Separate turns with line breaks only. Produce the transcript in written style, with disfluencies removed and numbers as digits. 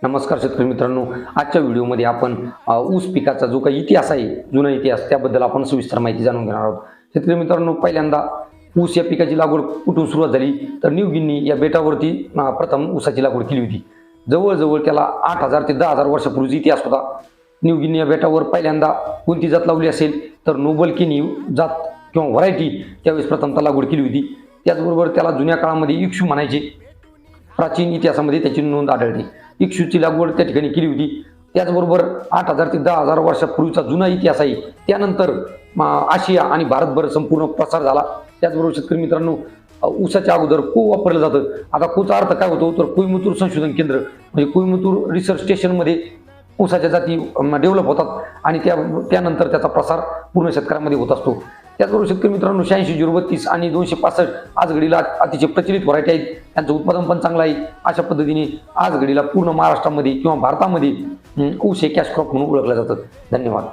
नमस्कार शेतकरी मित्रांनो, आजच्या व्हिडिओमध्ये आपण ऊस पिकाचा जो काही इतिहास आहे, जुना इतिहास, त्याबद्दल आपण सविस्तर माहिती जाणून घेणार आहोत. शेतकरी मित्रांनो, पहिल्यांदा ऊस या पिकाची लागवड कुठून सुरुवात झाली तर न्यू गिनी या बेटावरती प्रथम ऊसाची लागवड केली होती. जवळजवळ त्याला 8,000 ते 10,000 वर्षापूर्वीचा इतिहास होता. न्यू गिनी या बेटावर पहिल्यांदा कोणती जात लावली असेल तर नोबल किनी जात किंवा व्हरायटी त्यावेळेस प्रथमतः लागवड केली होती. त्याचबरोबर त्याला जुन्या काळामध्ये इक्षू म्हणायचे. प्राचीन इतिहासामध्ये त्याची नोंद आढळते. इक्षूची लागवड त्या ठिकाणी केली होती. त्याचबरोबर 8,000 ते 10,000 वर्षापूर्वीचा जुना इतिहास आहे. त्यानंतर आशिया आणि भारतभर संपूर्ण प्रसार झाला. त्याचबरोबर शेतकरी मित्रांनो, ऊसाच्या अगोदर को वापरलं जातं. आता कोचा अर्थ काय होतो तर कोईमुतूर संशोधन केंद्र म्हणजे कोईमुतूर रिसर्च स्टेशनमध्ये ऊसाच्या जाती डेव्हलप होतात आणि त्यानंतर त्याचा प्रसार पूर्ण शेतकऱ्यांमध्ये होत असतो. त्याचबरोबर शेतकरी मित्रांनो, 86-032 आणि 265 आज घडीला अतिशय प्रचलित व्हरायटी आहेत. त्यांचं उत्पादन पण चांगलं आहे. अशा पद्धतीने आज घडीला पूर्ण महाराष्ट्रामध्ये किंवा भारतामध्ये ऊस हे कॅश क्रॉप म्हणून ओळखलं जातं. धन्यवाद.